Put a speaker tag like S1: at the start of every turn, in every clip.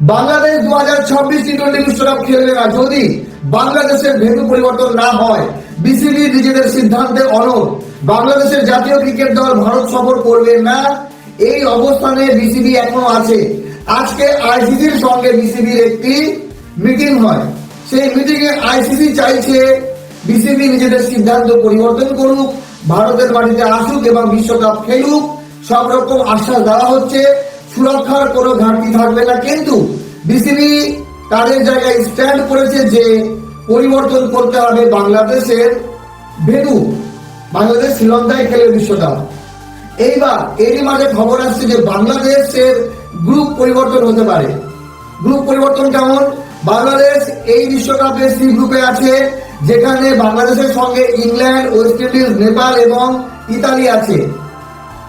S1: বাংলাদেশ 2026 টি-20 বিশ্বকাপ খেলবে না যদি বাংলাদেশের ভেন্যু পরিবর্তন না হয়। বিসিবি নিজেদের সিদ্ধান্তে অনড়। বাংলাদেশের জাতীয় ক্রিকেট দল ভারত সফর করবে না, এই অবস্থানে বিসিবি এখনো আছে। আজকে আইসিসির সঙ্গে বিসিবির একটি মিটিং হয়। সেই মিটিং এ আইসিসি চাইছে বিসিবি নিজেদের সিদ্ধান্ত পরিবর্তন করুক, ভারতের মাটিতে আসুক এবং বিশ্বকাপ খেলুক। সব রকম আশ্বাস দেওয়া হচ্ছে, সুরক্ষার কোনো ঘাটতি থাকবে না। কিন্তু বিসিবি তাদের জায়গায় স্ট্যান্ড করেছে যে পরিবর্তন করতে হবে বাংলাদেশের ভেন্যু। বাংলাদেশ শ্রীলঙ্কায় খেলে বিশ্বকাপ। এইবার এরই মাঝে খবর আসছে যে বাংলাদেশের গ্রুপ পরিবর্তন হতে পারে। গ্রুপ পরিবর্তন কেমন? বাংলাদেশ এই বিশ্বকাপে সি গ্রুপে আছে, যেখানে বাংলাদেশের সঙ্গে ইংল্যান্ড, ওয়েস্ট ইন্ডিজ, নেপাল এবং ইতালি আছে।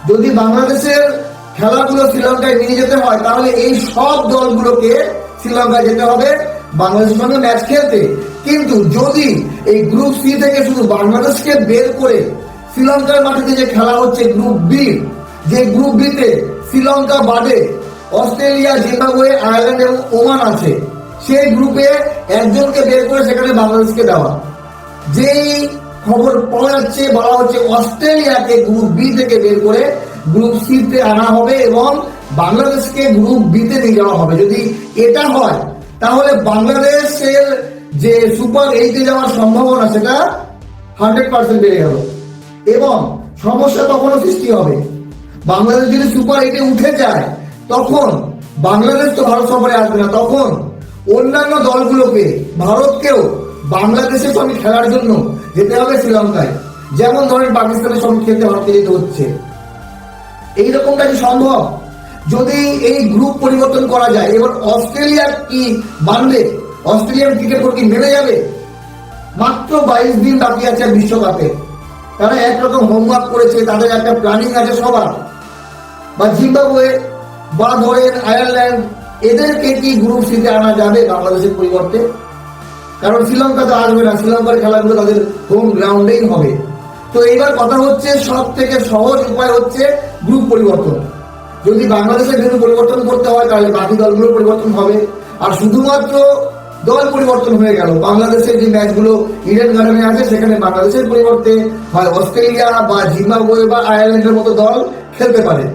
S1: যদি বাংলাদেশের খেলাগুলো শ্রীলঙ্কায় নিয়ে যেতে হয় তাহলে এই সব দলগুলোকে শ্রীলঙ্কায় যেতে হবে বাংলাদেশের সঙ্গে ম্যাচ খেলতে। কিন্তু যদি এই গ্রুপ সি থেকে শুধু বাংলাদেশকে বের করে শ্রীলঙ্কার মাটিতে যে খেলা হচ্ছে গ্রুপ বি, যে গ্রুপ বিতে শ্রীলঙ্কা বাদে অস্ট্রেলিয়া, জিম্বাবুয়ে, আয়ারল্যান্ড এবং ওমান আছে, সেই গ্রুপে একজনকে বের করে সেখানে বাংলাদেশকে দেওয়া। যেই খবর পাওয়া যাচ্ছে, বলা হচ্ছে অস্ট্রেলিয়াকে গ্রুপ বি থেকে বের করে গ্রুপ সি তে আনা হবে এবং বাংলাদেশকে গ্রুপ বি তে নিয়ে যাওয়া হবে। যদি এটা হয় তাহলে বাংলাদেশের যে সুপার 8 এ যাওয়ার সম্ভাবনা সেটা 100% বেড়ে গেল এবং সমস্যা তখনও সৃষ্টি হবে। বাংলাদেশ যদি সুপার 8 এ উঠে যায় তখন বাংলাদেশ তো ভারত সফরে আসবে না, তখন অন্যান্য দলগুলোকে, ভারতকেও বাংলাদেশের সঙ্গে খেলার জন্য যেতে হবে শ্রীলঙ্কায়। যেমন ধরেন পাকিস্তানের সঙ্গে খেলতে ভারতকে যেতে হচ্ছে। এইরকমটা কি সম্ভব? যদি এই গ্রুপ পরিবর্তন করা যায়, এবার অস্ট্রেলিয়া কি মানবে? অস্ট্রেলিয়ান ক্রিকেট বোর্ড কি মেনে যাবে? মাত্র 22 দিন বাকি আছে বিশ্বকাপে। তারা একরকম হোমওয়ার্ক করেছে, তাদের একটা প্ল্যানিং আছে সবার। বা জিম্বাবুয়ে বা ধরেন আয়ারল্যান্ড, এদেরকে কি গ্রুপ সিতে আনা যাবে বাংলাদেশের পরিবর্তে? কারণ শ্রীলঙ্কা তো আসবে না, শ্রীলঙ্কার খেলাগুলো তাদের হোম গ্রাউন্ডেই হবে। তো এইবার কথা হচ্ছে সব থেকে সহজ উপায় হচ্ছে গ্রুপ পরিবর্তন। যদি বাংলাদেশের ভেন্যু পরিবর্তন করতে হয় তাহলে বাকি দলগুলো পরিবর্তন হবে। আর শুধুমাত্র দল পরিবর্তন হয়ে গেল, বাংলাদেশের যে ম্যাচগুলো ইডেন গার্ডেনে আছে সেখানে বাংলাদেশের পরিবর্তে হয় অস্ট্রেলিয়া বা জিম্বাবুয়ে বা আয়ারল্যান্ডের মতো দল খেলতে পারে।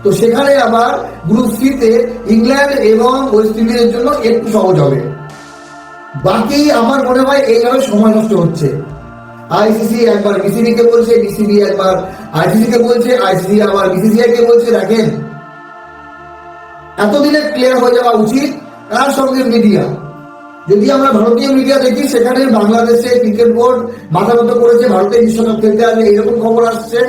S1: তো সেখানে আবার গ্রুপ সি তে ইংল্যান্ড এবং ওয়েস্ট ইন্ডিজের জন্য একটু সহজ হবে। বাকি আমার মনে হয় এইভাবে সময় নষ্ট হচ্ছে। আইসিসি একবার বিসিবি কে বলছে, বিসিবি একবার আইসিসি কে বলছে, আইসিসি আবার বিসিসিআই কে বলছে। দেখেন, এতদিনে ক্লিয়ার হয়ে যাওয়া উচিত। তার সঙ্গে মিডিয়া, যদি আমরা ভারতীয় মিডিয়া দেখি সেখানে বাংলাদেশে ক্রিকেট বোর্ড মাথা মতো করেছে, ভারতের বিশ্বকাপ খেলতে আসবে এইরকম খবর আসছে।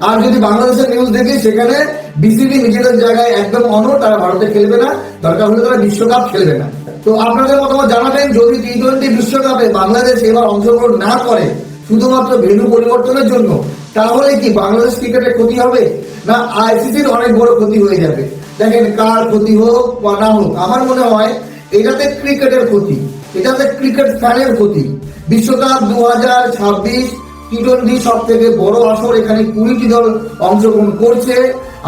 S1: আর যদি বাংলাদেশের নিউজ দেখি সেখানে বিসিবি নিজেদের জায়গায় একদম অনড়, তারা ভারতে খেলবে না, দরকার হলে তারা বিশ্বকাপ খেলবে না। তো আপনাদের মতামত জানাবেন। যদি টি-20 বিশ্বকাপে বাংলাদেশ এবার অংশগ্রহণ না করে শুধুমাত্র ভেন্যু পরিবর্তনের জন্য, তাহলে কি বাংলাদেশ ক্রিকেটের ক্ষতি হবে না আইসিসির অনেক বড় ক্ষতি হয়ে যাবে? দেখেন, কার ক্ষতি হোক বা না হোক, আমার মনে হয় এটাতে ক্রিকেটের ক্ষতি, এটাতে ক্রিকেট ফ্যানের ক্ষতি। বিশ্বকাপ 2026 টি-20 সব থেকে বড় আসর, এখানে 20টি দল অংশগ্রহণ করছে।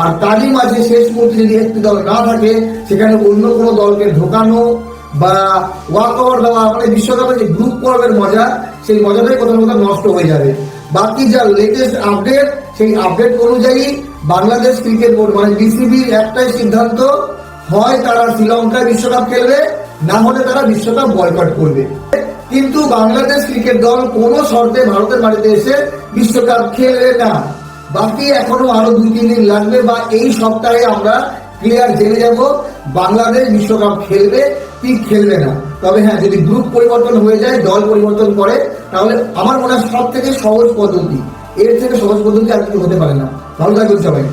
S1: আর তারই মাঝে শেষ মুহূর্তে যদি একটি দল না থাকে, সেখানে অন্য কোনো দলকে ঢোকানো বা ওয়াক ওভার দেওয়া, মানে বিশ্বকাপের যে গ্রুপ পর্বের মজা, সেই মজাটাই কোথাও কোথাও নষ্ট হয়ে যাবে। বাকি যা লেটেস্ট আপডেট, সেই আপডেট অনুযায়ী বাংলাদেশ ক্রিকেট বোর্ড মানে বিসিবির একটাই সিদ্ধান্ত, হয় তারা শ্রীলঙ্কায় বিশ্বকাপ খেলবে, না হলে তারা বিশ্বকাপ বয়কট করবে। কিন্তু বাংলাদেশ ক্রিকেট দল কোনো শর্তে ভারতের মাটিতে এসে বিশ্বকাপ খেলবে না। বাকি এখনো আরো 2-3 দিন লাগবে, বা এই সপ্তাহে আমরা ক্লিয়ার জেনে যাব বাংলাদেশ বিশ্বকাপ খেলবে কি খেলবে না। তবে হ্যাঁ, যদি গ্রুপ পরিবর্তন হয়ে যায়, দল পরিবর্তন করে, তাহলে আমার মনে হয় সব থেকে সহজ পদ্ধতি, এর থেকে সহজ পদ্ধতি আর কিছু হতে পারে না। ভালো থাকবেন সবাই।